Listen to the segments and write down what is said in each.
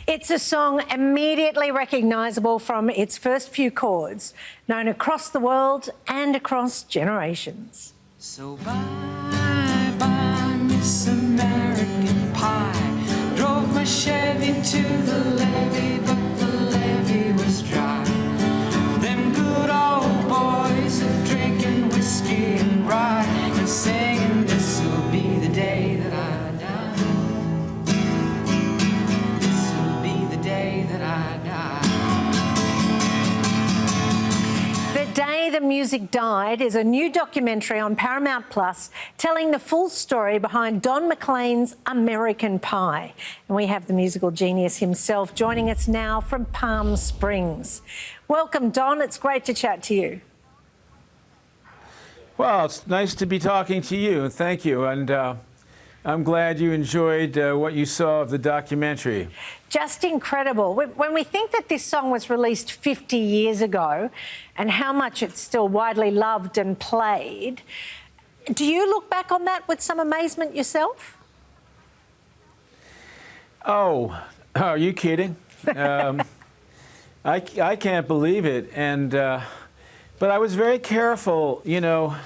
It's a song immediately recognisable from its first few chords, known across the world and across generations. So bye, bye, Miss American Pie. Drove my Chevy to the levee, but the levee was dry. Them good old boys are drinking whiskey and rye and singing, this'll be the day that I die. This'll be the day that I die. The Day the Music Died is a new documentary on Paramount Plus telling the full story behind Don McLean's American Pie. And we have the musical genius himself joining us now from Palm Springs. Welcome, Don. It's great to chat to you. Well, it's nice to be talking to you. Thank you. And I'm glad you enjoyed what you saw of the documentary. Just incredible. When we think that this song was released 50 years ago and how much it's still widely loved and played, do you look back on that with some amazement yourself? Oh, are you kidding? I can't believe it. And but I was very careful, you know,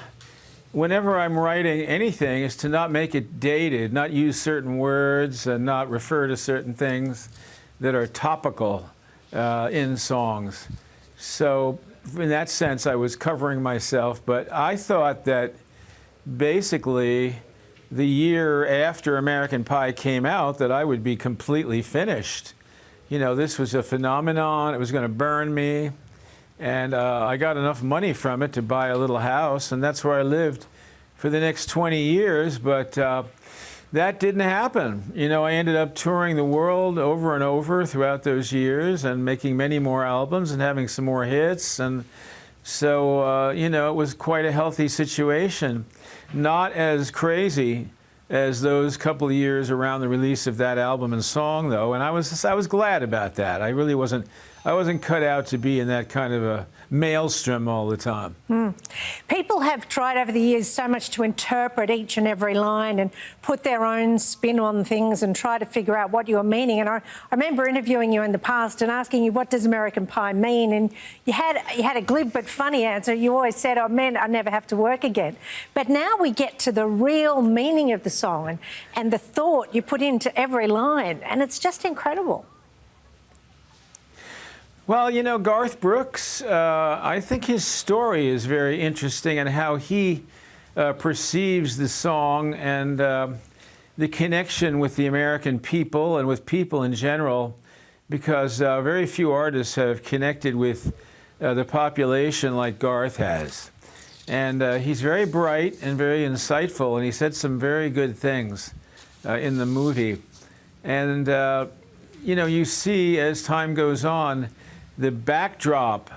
whenever I'm writing anything, is to not make it dated, not use certain words, and not refer to certain things that are topical in songs. So in that sense, I was covering myself. But I thought that basically the year after American Pie came out that I would be completely finished. You know, this was a phenomenon. It was going to burn me. And I got enough money from it to buy a little house, and that's where I lived for the next 20 years. But that didn't happen. You know, I ended up touring the world over and over throughout those years and making many more albums and having some more hits. And so, you know, it was quite a healthy situation. Not as crazy as those couple of years around the release of that album and song, though. And I was glad about that. I really wasn't cut out to be in that kind of a maelstrom all the time. People have tried over the years so much to interpret each and every line and put their own spin on things and try to figure out what you're meaning. And I remember interviewing you in the past and asking you, what does American Pie mean? And you had a glib but funny answer. You always said, oh, man, I never have to work again. But now we get to the real meaning of the song and the thought you put into every line, and it's just incredible. Well, you know, Garth Brooks, I think his story is very interesting and how he perceives the song and the connection with the American people and with people in general, because very few artists have connected with the population like Garth has. And he's very bright and very insightful, and he said some very good things in the movie. And, you know, you see as time goes on, the backdrop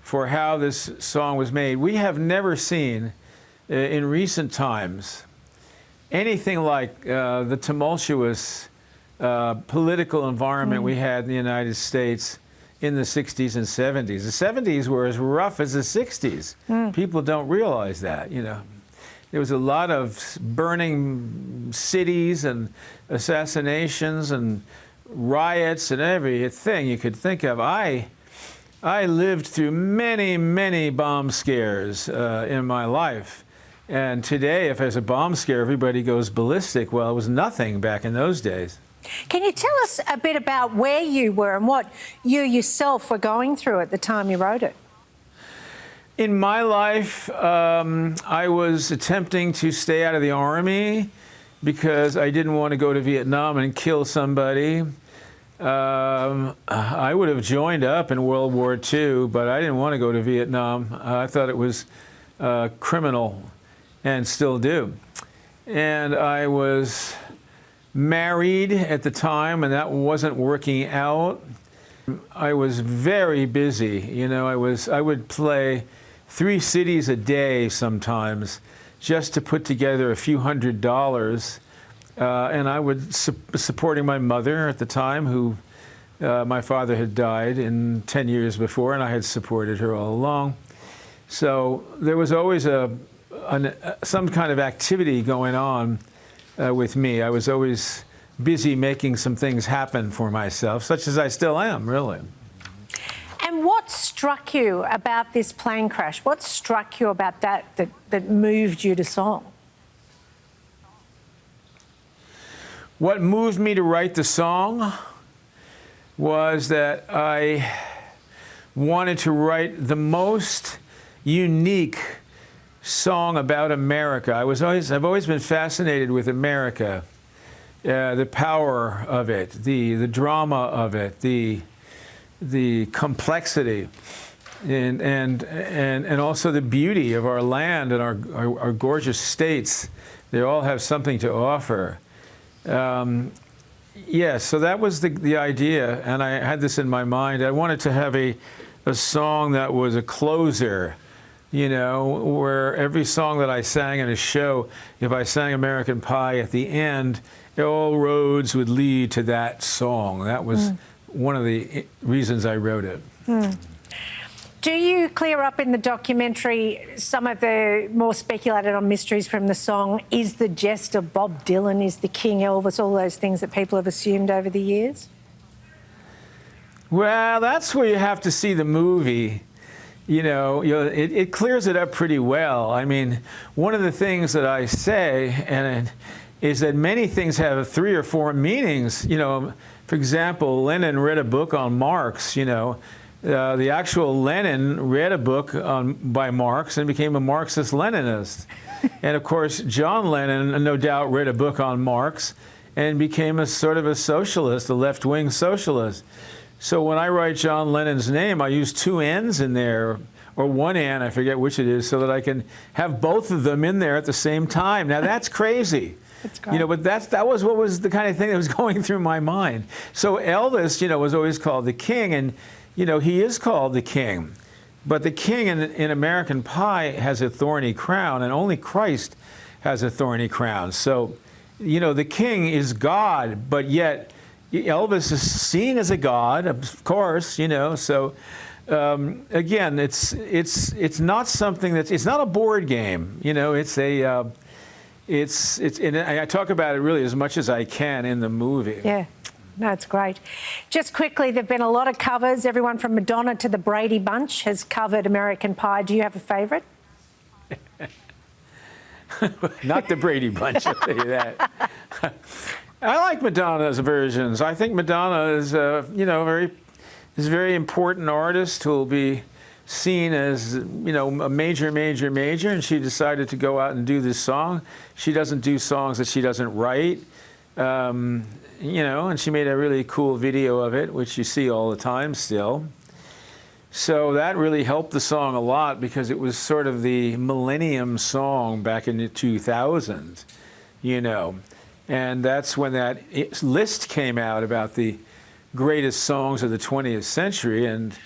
for how this song was made. We have never seen in recent times anything like the tumultuous political environment we had in the United States in the 60s and 70s. The 70s were as rough as the 60s. People don't realize that, you know. There was a lot of burning cities and assassinations and riots and everything you could think of. I lived through many, many bomb scares in my life. And today, if there's a bomb scare, everybody goes ballistic. Well, it was nothing back in those days. Can you tell us a bit about where you were and what you yourself were going through at the time you wrote it? In my life, I was attempting to stay out of the Army because I didn't want to go to Vietnam and kill somebody. I would have joined up in World War II, but I didn't want to go to Vietnam. I thought it was criminal, and still do. And I was married at the time, and that wasn't working out. I was very busy. You know, I would play 3 cities a day sometimes just to put together a few $100s. And I would supporting my mother at the time, who my father had died 10 years before, and I had supported her all along. So there was always some kind of activity going on with me. I was always busy making some things happen for myself, such as I still am, really. And what struck you about this plane crash? What struck you about that moved you to song? What moved me to write the song was that I wanted to write the most unique song about America. I've always been fascinated with America, the power of it, the drama of it, the complexity, and also the beauty of our land and our gorgeous states. They all have something to offer. Yeah, so that was the idea, and I had this in my mind. I wanted to have a song that was a closer, you know, where every song that I sang in a show, if I sang American Pie at the end, all roads would lead to that song. That was one of the reasons I wrote it. Do you clear up in the documentary some of the more speculated on mysteries from the song? Is the jester Bob Dylan? Is the king Elvis? All those things that people have assumed over the years? Well, that's where you have to see the movie. You know, it clears it up pretty well. I mean, one of the things that I say is that many things have 3 or 4 meanings. You know, for example, Lenin read a book on Marx, you know. The actual Lenin read a book by Marx and became a Marxist-Leninist. And of course, John Lennon, no doubt, read a book on Marx and became a sort of a socialist, a left-wing socialist. So when I write John Lennon's name, I use 2 N's in there, or 1 N, I forget which it is, so that I can have both of them in there at the same time. Now that's crazy. That's great. You know, but that was what was the kind of thing that was going through my mind. So Elvis, you know, was always called the king, and you know, he is called the king, but the king in American Pie has a thorny crown, and only Christ has a thorny crown. So, you know, the king is God, but yet Elvis is seen as a god, of course, you know. So, again, it's not something it's not a board game, you know. It's a and I talk about it really as much as I can in the movie. Yeah. No, it's great. Just quickly, there have been a lot of covers. Everyone from Madonna to the Brady Bunch has covered American Pie. Do you have a favourite? Not the Brady Bunch, I'll tell you that. I like Madonna's versions. I think Madonna is, you know, a very important artist who will be seen as, you know, a major, and she decided to go out and do this song. She doesn't do songs that she doesn't write. You know, and she made a really cool video of it, which you see all the time still. So that really helped the song a lot because it was sort of the millennium song back in the 2000s, you know. And that's when that list came out about the greatest songs of the 20th century, and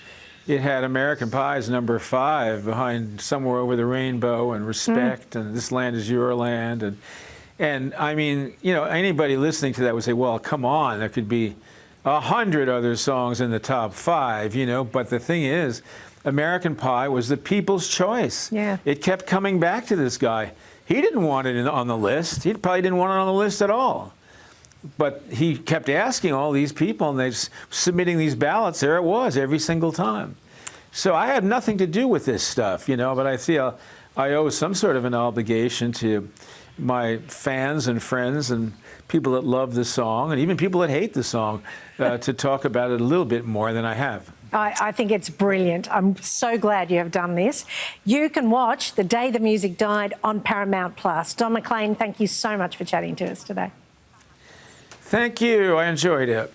it had American Pie's number 5 behind Somewhere Over the Rainbow and Respect and This Land Is Your Land. And I mean, you know, anybody listening to that would say, well, come on, there could be 100 other songs in the top 5, you know. But the thing is, American Pie was the people's choice. Yeah. It kept coming back to this guy. He didn't want it on the list. He probably didn't want it on the list at all. But he kept asking all these people, and they're submitting these ballots. There it was, every single time. So I had nothing to do with this stuff, you know, but I feel I owe some sort of an obligation to my fans and friends and people that love the song, and even people that hate the song, to talk about it a little bit more than I have. I think it's brilliant. I'm so glad you have done this. You can watch The Day the Music Died on Paramount+. Don McLean, thank you so much for chatting to us today. Thank you. I enjoyed it.